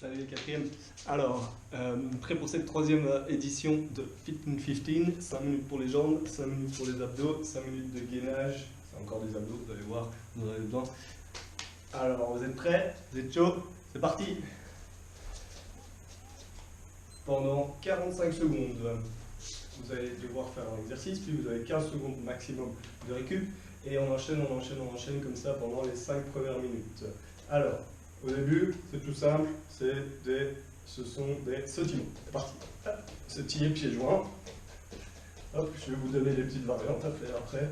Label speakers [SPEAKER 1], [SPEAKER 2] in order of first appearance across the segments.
[SPEAKER 1] Salut les quatrièmes. Alors, prêt pour cette troisième édition de Fit in 15. 5 minutes pour les jambes, 5 minutes pour les abdos, 5 minutes de gainage. C'est encore des abdos, vous allez voir, vous en avez besoin. Alors, vous êtes prêts? Vous êtes chaud? C'est parti! Pendant 45 secondes, vous allez devoir faire un exercice, puis vous avez 15 secondes maximum de récup. Et on enchaîne comme ça pendant les 5 premières minutes. Alors, au début, c'est tout simple, ce sont des sautillements. C'est parti. Sautiller pieds joints. Hop, je vais vous donner les petites variantes à faire après.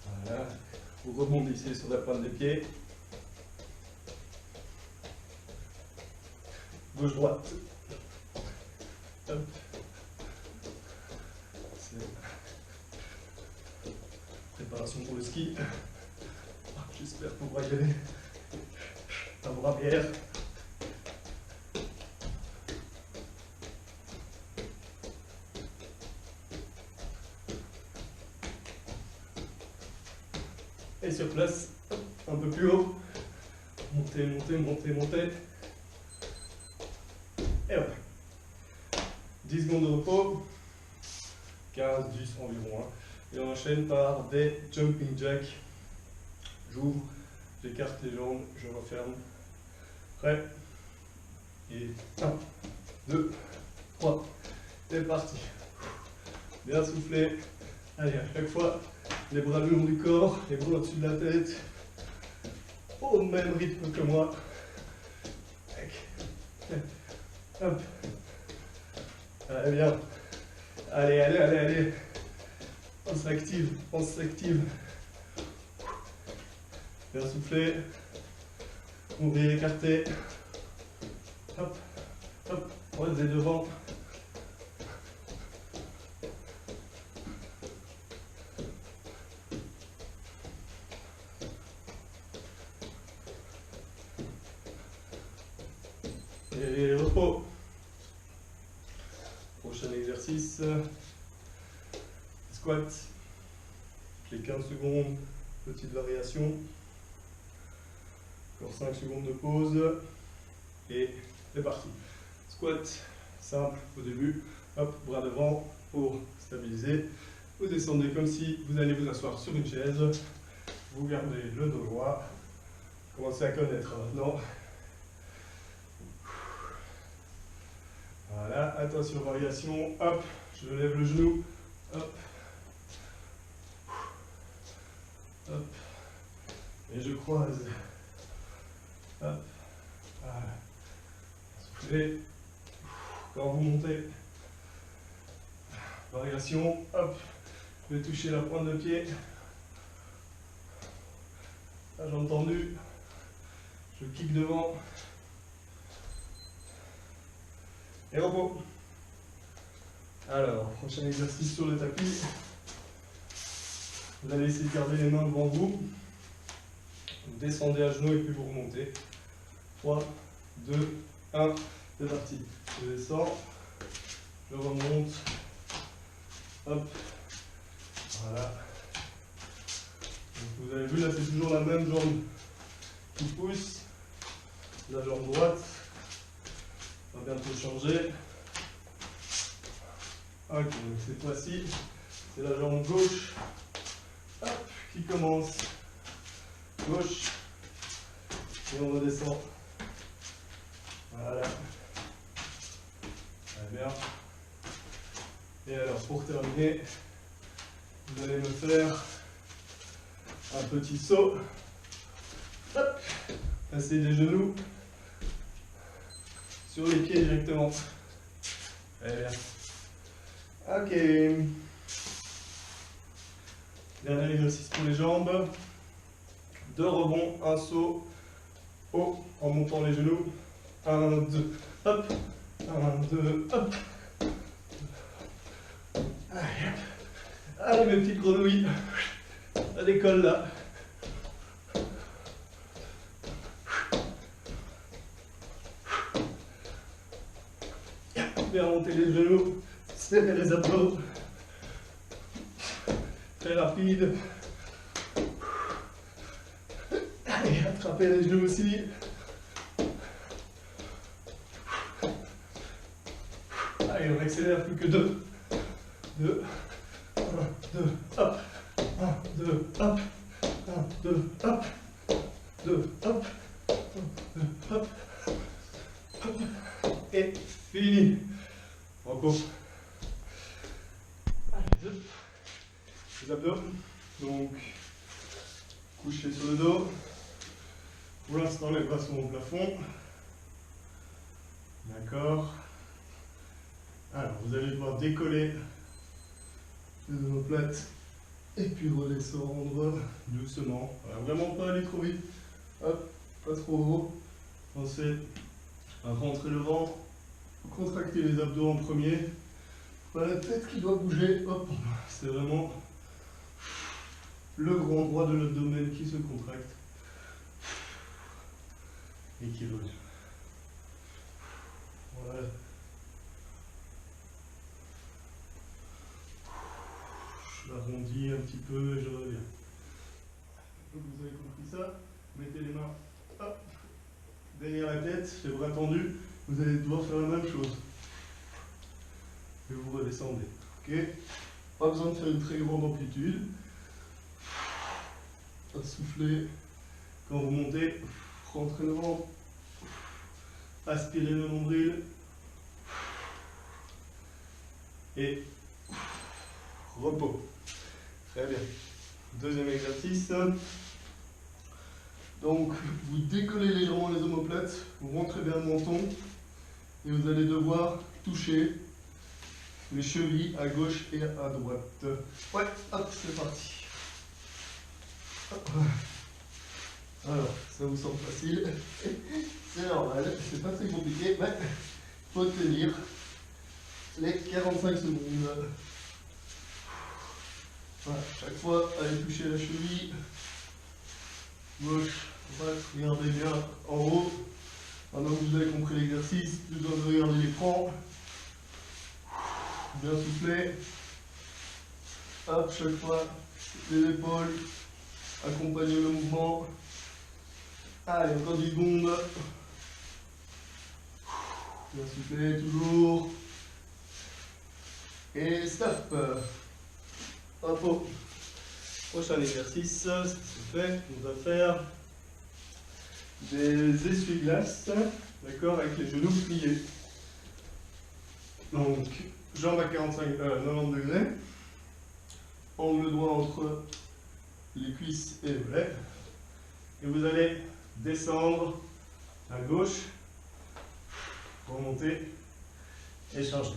[SPEAKER 1] Voilà. Vous rebondissez sur la pointe des pieds. Gauche-droite. Hop. Préparation pour le ski. J'espère pouvoir y aller. À bras arrière. Et sur place, un peu plus haut. Montez, montez, montez, montez. Et voilà. 10 secondes de repos. 15, 10 environ. Et on enchaîne par des jumping jacks. J'ouvre, j'écarte les jambes, je referme. Prêt? Et 1, 2, 3. C'est parti. Bien soufflé. Allez, à chaque fois, les bras le long du corps, les bras au-dessus de la tête. Au même rythme que moi. Hop. Allez, bien. Allez, allez, allez, allez. On s'active, on s'active. Bien souffler. Ouvrir, écarter. Hop, hop, croisez devant. Et repos. Prochain exercice. Squat. Les 15 secondes, petite variation. Encore 5 secondes de pause. Et c'est parti. Squat, simple au début. Hop, bras devant pour stabiliser. Vous descendez comme si vous allez vous asseoir sur une chaise. Vous gardez le dos droit. Commencez à connaître maintenant. Voilà, attention, variation. Hop, je lève le genou. Hop. Hop. Et je croise. Hop. Voilà. Soufflez. Quand vous montez. Variation. Hop. Je vais toucher la pointe de pied. La jambe tendue. Je kick devant. Et repos. Alors, prochain exercice sur le tapis. Vous allez essayer de garder les mains devant vous. Vous descendez à genoux et puis vous remontez. 3, 2, 1, c'est parti. Je descends, je remonte. Hop. Voilà. Donc vous avez vu, là c'est toujours la même jambe qui pousse. La jambe droite. On va bientôt changer. Ok, donc cette fois-ci, c'est la jambe gauche. Hop, qui commence. Gauche. Et on redescend. Voilà. Très bien. Et alors, pour terminer, vous allez me faire un petit saut. Hop. Passer les genoux sur les pieds directement. Très bien. Ok. Dernier exercice pour les jambes. 2 rebonds, un saut haut en montant les genoux. 1, 2, hop. 1, 2, hop. Allez mes petites grenouilles. À l'école là. Bien monter les genoux. Serrer les abdos. Très rapide. Allez, attrapez les genoux aussi. Allez, on accélère, plus que 2. 2. 1, 2, hop. 1, 2, hop. 1, 2, hop. 2, hop. 1, 2, hop. Hop. Et fini. Bravo. Allez, hop. Les abdos. Donc, couché sur le dos. Pour l'instant, les bras sont au plafond. D'accord. Alors, vous allez devoir décoller les omoplates et puis redescendre doucement. Voilà, vraiment pas aller trop vite. Hop, pas trop haut. Pensez à rentrer le ventre, contracter les abdos en premier. Pas la tête qui doit bouger. Hop, c'est vraiment le grand droit de l'abdomen qui se contracte et qui revient. Voilà. Je l'arrondis un petit peu et je reviens. Donc vous avez compris ça. Mettez les mains hop, derrière la tête, les bras tendus. Vous allez devoir faire la même chose. Et vous redescendez. Ok. Pas besoin de faire une très grande amplitude. Soufflez quand vous montez. Rentrez le ventre. Aspirez le nombril. Et repos. Très bien. Deuxième exercice. Donc, vous décollez légèrement les omoplates, vous rentrez bien le menton et vous allez devoir toucher les chevilles à gauche et à droite. Ouais, hop, c'est parti. Hop. Alors, ça vous semble facile, c'est normal, c'est pas très compliqué, mais il faut tenir les 45 secondes. Voilà, chaque fois, allez toucher la cheville, gauche, droite, regardez bien en haut. Maintenant que vous avez compris l'exercice, vous devez regarder l'écran, bien souffler. Hop, chaque fois, les épaules, accompagnez le mouvement. Allez, encore 10 secondes. Bien souffler, toujours. Et stop. Hop. Prochain exercice, c'est fait. On va faire des essuie-glaces, d'accord, avec les genoux pliés. Donc, jambes à 90 degrés. Angle droit entre les cuisses et les mollets. Et vous allez descendre à gauche, remonter et changer.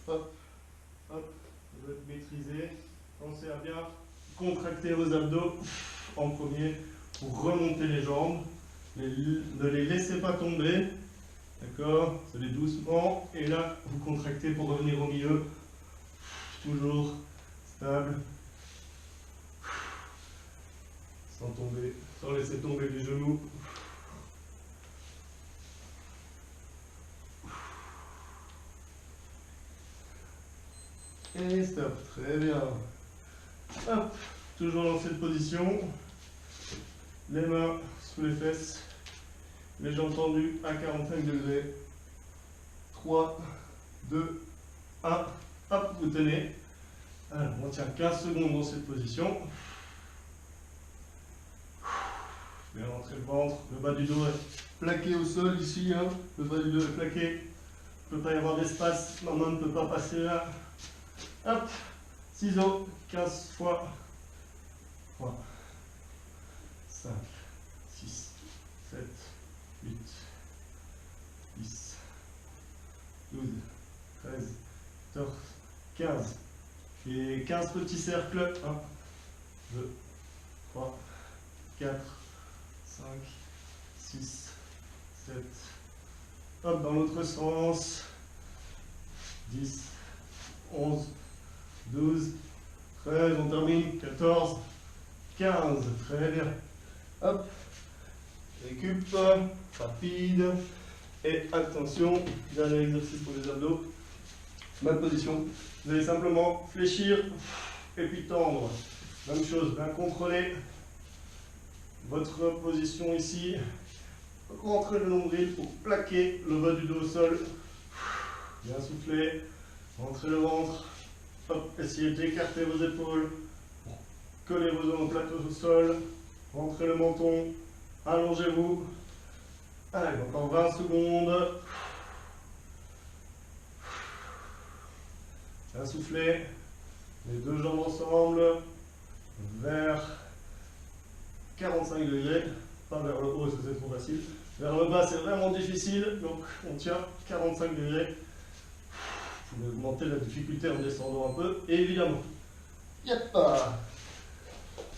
[SPEAKER 1] Hop, hop, vous êtes maîtrisé. Pensez à bien contracter vos abdos en premier pour remonter les jambes. Ne les laissez pas tomber. D'accord? Vous allez doucement. Et là, vous contractez pour revenir au milieu. Toujours stable. Sans tomber, sans laisser tomber les genoux. Et stop, très bien. Hop, toujours dans cette position. Les mains sous les fesses. Les jambes tendues à 45 degrés. 3, 2, 1. Hop, vous tenez. Alors, on tient 15 secondes dans cette position. Bien rentrer le ventre, le bas du dos est plaqué au sol ici, hein. Le bas du dos est plaqué. Il ne peut pas y avoir d'espace, ma main ne peut pas passer là. Hop, ciseaux, 15 fois. 3, 5, 6, 7, 8, 10, 12, 13, 14, 15. Et 15 petits cercles. 1, 2, 3, 4, 5, 6, 7. Hop, dans l'autre sens. 10, 11, 12, 13, on termine. 14, 15. Très bien. Hop. Récup. Rapide. Et attention, dernier exercice pour les abdos. Même position. Vous allez simplement fléchir et puis tendre. Même chose, bien contrôler votre position ici. Rentrez le nombril pour plaquer le bas du dos au sol. Bien souffler. Rentrez le ventre. Hop, essayez d'écarter vos épaules. Collez vos omoplates au sol. Rentrez le menton. Allongez-vous. Allez, encore 20 secondes. Bien souffler. Les deux jambes ensemble. Vers 45 degrés. Pas vers le haut, ça c'est trop facile. Vers le bas, c'est vraiment difficile. Donc, on tient 45 degrés. Vous pouvez augmenter la difficulté en descendant un peu, évidemment. Yep.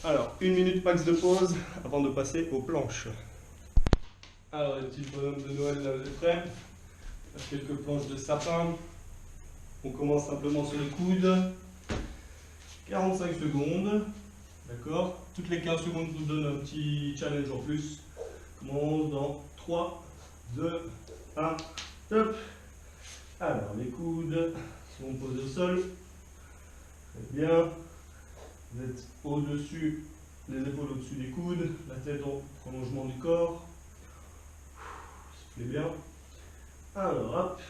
[SPEAKER 1] Alors, 1 minute max de pause avant de passer aux planches. Alors, les petits bonhommes de Noël, là, vous êtes prêts? Quelques planches de sapin. On commence simplement sur les coudes. 45 secondes. D'accord? Toutes les 15 secondes, je vous donne un petit challenge en plus. On commence dans 3, 2, 1, top! Alors, les coudes sont posés au sol. Très bien. Vous êtes au-dessus, les épaules au-dessus des coudes, la tête en prolongement du corps. Soufflez bien. Alors, hop.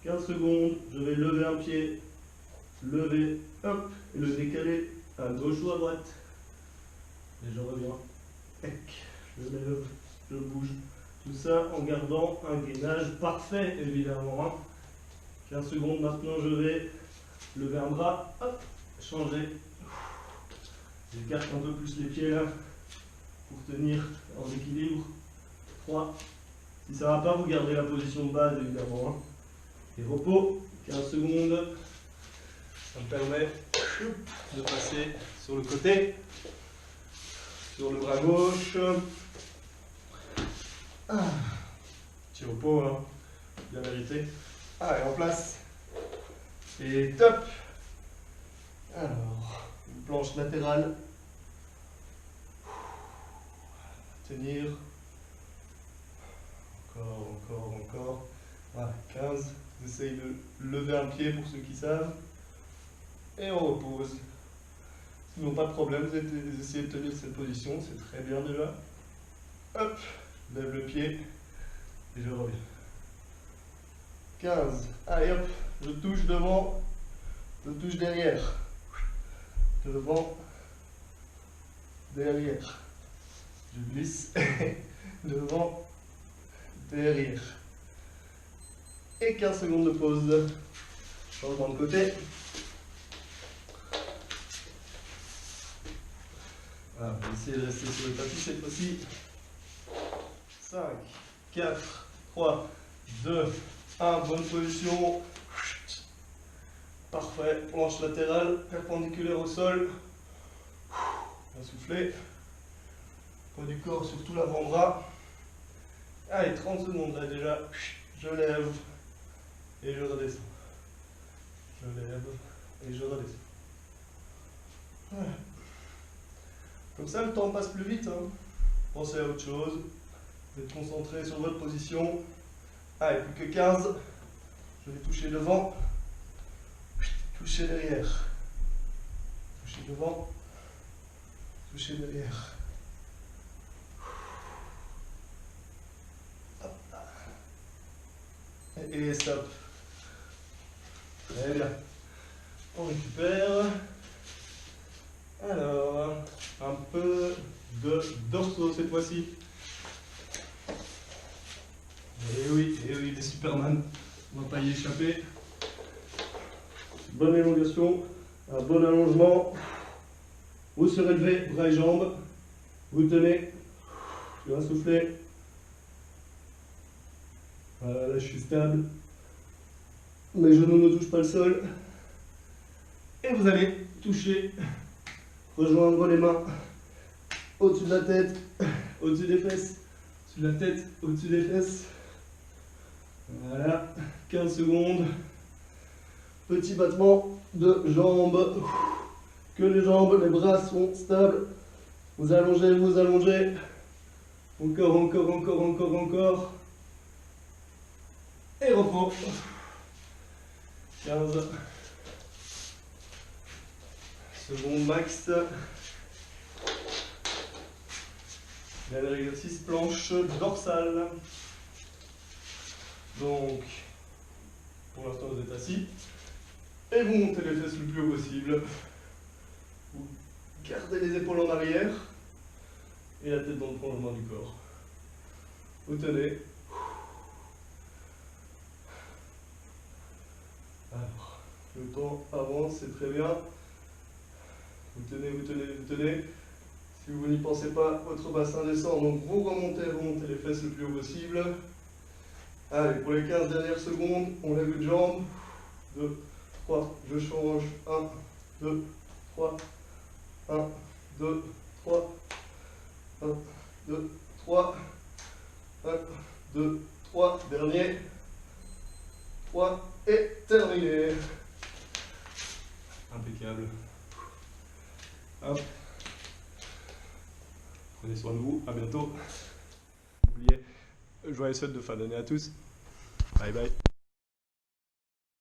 [SPEAKER 1] 15 secondes. Je vais lever un pied. Lever, hop, et le décaler à gauche ou à droite. Et je reviens. Tac. Je lève, je bouge. Tout ça en gardant un gainage parfait, évidemment. 15 secondes, maintenant je vais lever un bras, hop, changer. J'écarte un peu plus les pieds là, pour tenir en équilibre. 3. Si ça ne va pas, vous gardez la position de base, évidemment. Et repos, 15 secondes. Ça me permet de passer sur le côté, sur le bras gauche. Petit repos, hein, bien mérité. Allez, en place. Et top. Alors, une planche latérale. Tenir. Encore. Voilà, 15. J'essaye de lever un pied pour ceux qui savent. Et on repose. Sinon, pas de problème, vous essayez de tenir cette position, c'est très bien déjà. Hop, je lève le pied et je reviens. 15. Allez hop, je touche devant, je touche derrière. Devant, derrière. Je glisse, devant, derrière. Et 15 secondes de pause. Changement de côté. Voilà, on va essayer de rester sur le tapis cette fois-ci. 5, 4, 3, 2, 1, bonne position. Parfait, planche latérale, perpendiculaire au sol. Bien souffler. Poids du corps sur tout l'avant-bras. Allez, 30 secondes là déjà. Je lève et je redescends. Je lève et je redescends. Voilà. Comme ça, le temps passe plus vite. Hein. Pensez à autre chose. Vous êtes concentré sur votre position. Allez, plus que 15. Je vais toucher devant. Toucher derrière. Toucher devant. Toucher derrière. Hop. Et stop. Très bien. On récupère. Alors, un peu de dorso cette fois-ci. Et oui, les Superman, on ne va pas y échapper. Bonne élongation, un bon allongement. Vous surélevez, bras et jambes. Vous tenez. Je vais souffler. Voilà, là je suis stable. Mes genoux ne touchent pas le sol. Et vous allez toucher. Rejoindre les mains au-dessus de la tête, au-dessus des fesses, au-dessus de la tête, au-dessus des fesses. Voilà, 15 secondes. Petit battement de jambes. Que les jambes, les bras sont stables. Vous allongez, vous allongez. Encore. Et repos. 15 secondes max. Dernier exercice, planche dorsale. Donc, Pour l'instant, vous êtes assis. Et vous montez les fesses le plus haut possible. Vous gardez les épaules en arrière et la tête dans le prolongement du corps. Vous tenez. Alors, le temps avance, c'est très bien. Vous tenez, vous tenez, vous tenez. Si vous n'y pensez pas, votre bassin descend, donc vous remontez les fesses le plus haut possible. Allez, pour les 15 dernières secondes, on lève une jambe. 2, 3, je change. 1, 2, 3. 1, 2, 3. 1, 2, 3. 1, 2, 3. Dernier. 3 et terminé. Impeccable. Hop. Prenez soin de vous, à bientôt. N'oubliez, joyeuses fêtes de fin d'année à tous. Bye bye.